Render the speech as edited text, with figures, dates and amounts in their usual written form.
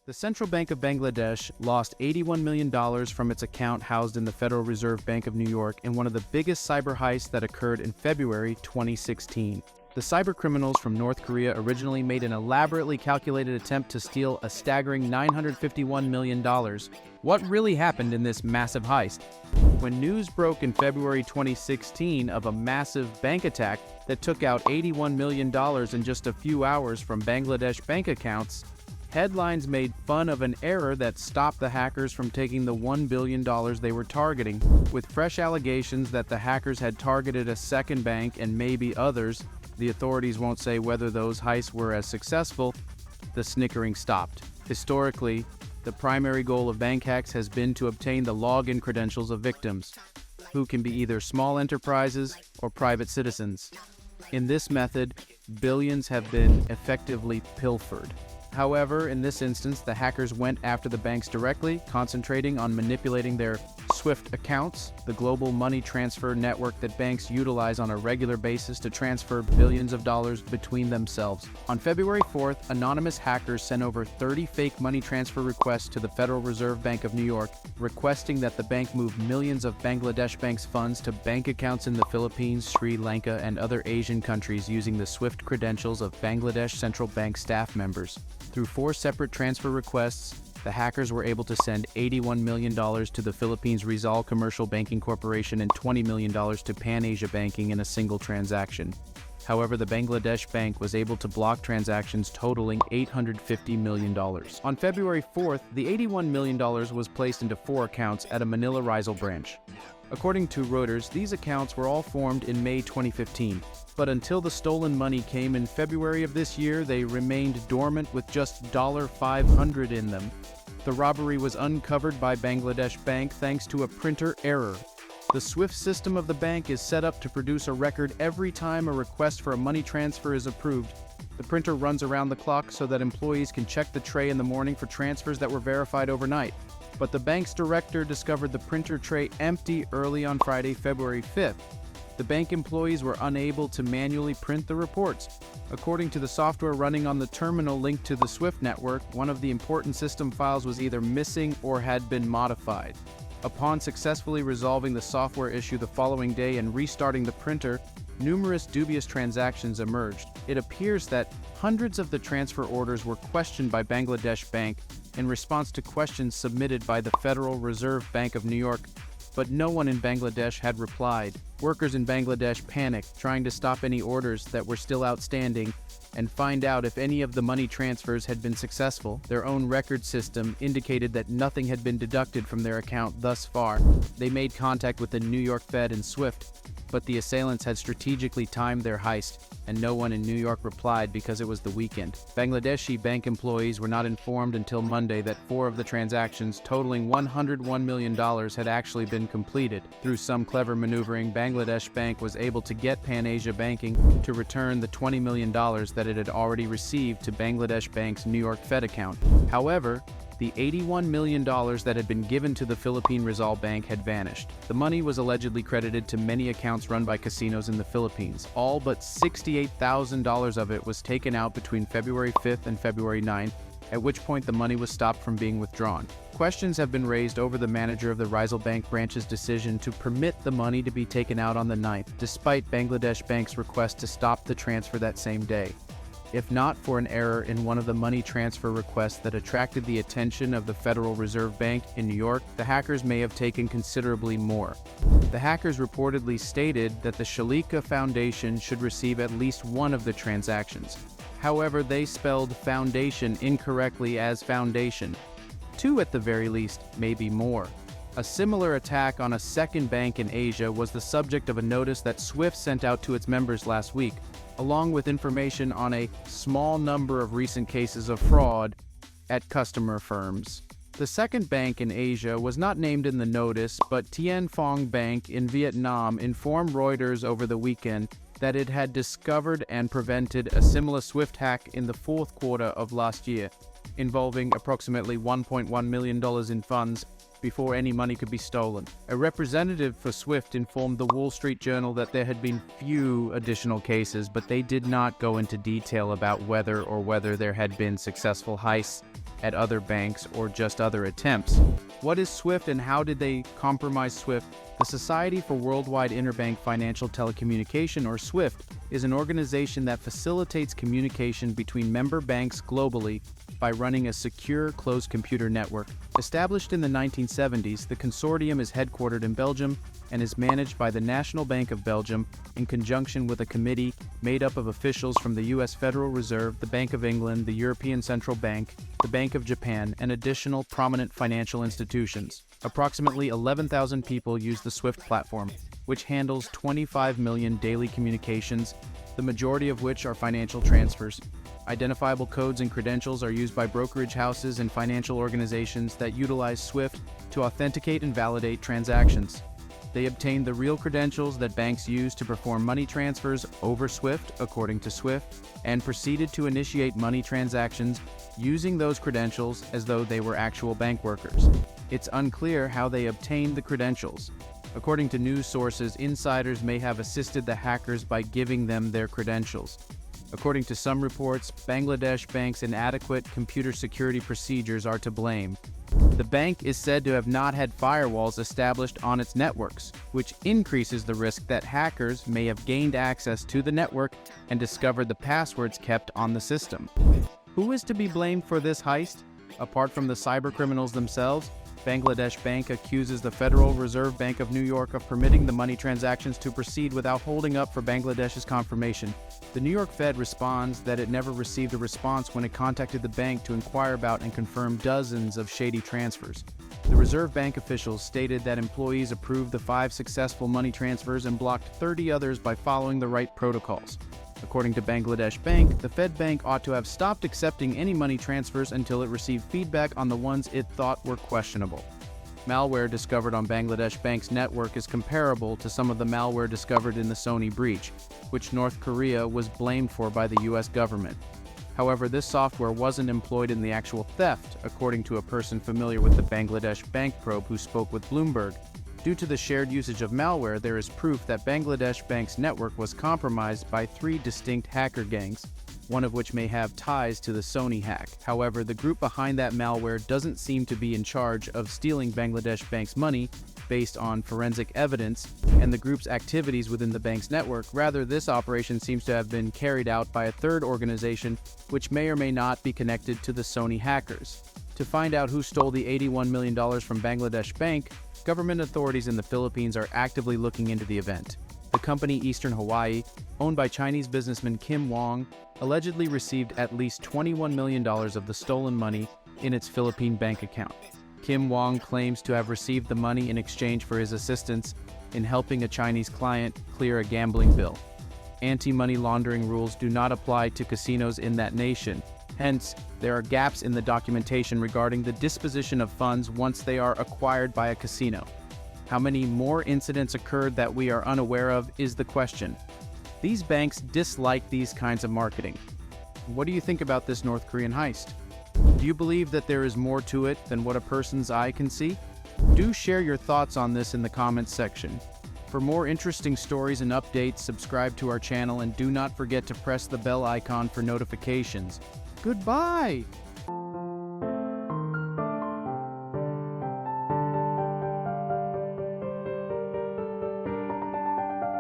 The Central Bank of Bangladesh lost $81 million from its account housed in the Federal Reserve Bank of New York in one of the biggest cyber heists that occurred in February 2016. The cybercriminals from North Korea originally made an elaborately calculated attempt to steal a staggering $951 million. What really happened in this massive heist? When news broke in February 2016 of a massive bank attack that took out $81 million in just a few hours from Bangladesh bank accounts, headlines made fun of an error that stopped the hackers from taking the $1 billion they were targeting. With fresh allegations that the hackers had targeted a second bank and maybe others, the authorities won't say whether those heists were as successful, the snickering stopped. Historically, the primary goal of bank hacks has been to obtain the login credentials of victims, who can be either small enterprises or private citizens. In this method, billions have been effectively pilfered. However, in this instance, the hackers went after the banks directly, concentrating on manipulating their SWIFT accounts, the global money transfer network that banks utilize on a regular basis to transfer billions of dollars between themselves. On February 4th, anonymous hackers sent over 30 fake money transfer requests to the Federal Reserve Bank of New York, requesting that the bank move millions of Bangladesh Bank's funds to bank accounts in the Philippines, Sri Lanka, and other Asian countries using the SWIFT credentials of Bangladesh Central Bank staff members. Through 4 separate transfer requests, the hackers were able to send $81 million to the Philippines Rizal Commercial Banking Corporation and $20 million to Pan Asia Banking in a single transaction. However, the Bangladesh bank was able to block transactions totaling $850 million. On February 4th, the $81 million was placed into 4 accounts at a Manila Rizal branch. According to Reuters, these accounts were all formed in May 2015, but until the stolen money came in February of this year, they remained dormant with just $500 in them. The robbery was uncovered by Bangladesh Bank thanks to a printer error. The SWIFT system of the bank is set up to produce a record every time a request for a money transfer is approved. The printer runs around the clock so that employees can check the tray in the morning for transfers that were verified overnight. But the bank's director discovered the printer tray empty early on Friday, February 5th. The bank employees were unable to manually print the reports. According to the software running on the terminal linked to the SWIFT network, one of the important system files was either missing or had been modified. Upon successfully resolving the software issue the following day and restarting the printer, numerous dubious transactions emerged. It appears that hundreds of the transfer orders were questioned by Bangladesh Bank in response to questions submitted by the Federal Reserve Bank of New York, but no one in Bangladesh had replied. Workers in Bangladesh panicked, trying to stop any orders that were still outstanding and find out if any of the money transfers had been successful. Their own record system indicated that nothing had been deducted from their account thus far. They made contact with the New York Fed and SWIFT, but the assailants had strategically timed their heist, and no one in New York replied because it was the weekend. Bangladeshi bank employees were not informed until Monday that 4 of the transactions, totaling $101 million, had actually been completed. Through some clever maneuvering, Bangladesh Bank was able to get Pan Asia Banking to return the $20 million that it had already received to Bangladesh Bank's New York Fed account. However, the $81 million that had been given to the Philippine Rizal Bank had vanished. The money was allegedly credited to many accounts run by casinos in the Philippines. All but $68,000 of it was taken out between February 5th and February 9th, at which point the money was stopped from being withdrawn. Questions have been raised over the manager of the Rizal Bank branch's decision to permit the money to be taken out on the 9th, despite Bangladesh Bank's request to stop the transfer that same day. If not for an error in one of the money transfer requests that attracted the attention of the Federal Reserve Bank in New York, the hackers may have taken considerably more. The hackers reportedly stated that the Shalika Foundation should receive at least one of the transactions. However, they spelled foundation incorrectly as foundation. 2 at the very least, maybe more. A similar attack on a second bank in Asia was the subject of a notice that SWIFT sent out to its members last week, along with information on a small number of recent cases of fraud at customer firms. The second bank in Asia was not named in the notice, but Tien Phong Bank in Vietnam informed Reuters over the weekend that it had discovered and prevented a similar SWIFT hack in the 4th quarter of last year, involving approximately $1.1 million in funds before any money could be stolen. A representative for SWIFT informed the Wall Street Journal that there had been few additional cases, but they did not go into detail about whether there had been successful heists at other banks or just other attempts. What is SWIFT and how did they compromise SWIFT? The Society for Worldwide Interbank Financial Telecommunication, or SWIFT, is an organization that facilitates communication between member banks globally by running a secure closed computer network. Established in the 1970s, the consortium is headquartered in Belgium and is managed by the National Bank of Belgium in conjunction with a committee made up of officials from the U.S. Federal Reserve, the Bank of England, the European Central Bank, the Bank of Japan, and additional prominent financial institutions. Approximately 11,000 people use the SWIFT platform, which handles 25 million daily communications, the majority of which are financial transfers. Identifiable codes and credentials are used by brokerage houses and financial organizations that utilize SWIFT to authenticate and validate transactions. They obtain the real credentials that banks use to perform money transfers over SWIFT, according to SWIFT, and proceeded to initiate money transactions using those credentials as though they were actual bank workers. It's unclear how they obtained the credentials. According to news sources, insiders may have assisted the hackers by giving them their credentials. According to some reports, Bangladesh Bank's inadequate computer security procedures are to blame. The bank is said to have not had firewalls established on its networks, which increases the risk that hackers may have gained access to the network and discovered the passwords kept on the system. Who is to be blamed for this heist? Apart from the cybercriminals themselves, Bangladesh Bank accuses the Federal Reserve Bank of New York of permitting the money transactions to proceed without holding up for Bangladesh's confirmation. The New York Fed responds that it never received a response when it contacted the bank to inquire about and confirm dozens of shady transfers. The Reserve Bank officials stated that employees approved the 5 successful money transfers and blocked 30 others by following the right protocols. According to Bangladesh Bank, the Fed Bank ought to have stopped accepting any money transfers until it received feedback on the ones it thought were questionable. Malware discovered on Bangladesh Bank's network is comparable to some of the malware discovered in the Sony breach, which North Korea was blamed for by the US government. However, this software wasn't employed in the actual theft, according to a person familiar with the Bangladesh Bank probe who spoke with Bloomberg. Due to the shared usage of malware, there is proof that Bangladesh Bank's network was compromised by 3 distinct hacker gangs, one of which may have ties to the Sony hack. However, the group behind that malware doesn't seem to be in charge of stealing Bangladesh Bank's money based on forensic evidence and the group's activities within the bank's network. Rather, this operation seems to have been carried out by a third organization which may or may not be connected to the Sony hackers. To find out who stole the $81 million from Bangladesh Bank, government authorities in the Philippines are actively looking into the event. The company Eastern Hawaii, owned by Chinese businessman Kim Wong, allegedly received at least $21 million of the stolen money in its Philippine bank account. Kim Wong claims to have received the money in exchange for his assistance in helping a Chinese client clear a gambling bill. Anti-money laundering rules do not apply to casinos in that nation. Hence, there are gaps in the documentation regarding the disposition of funds once they are acquired by a casino. How many more incidents occurred that we are unaware of is the question. These banks dislike these kinds of marketing. What do you think about this North Korean heist? Do you believe that there is more to it than what a person's eye can see? Do share your thoughts on this in the comments section. For more interesting stories and updates, subscribe to our channel and do not forget to press the bell icon for notifications. Goodbye!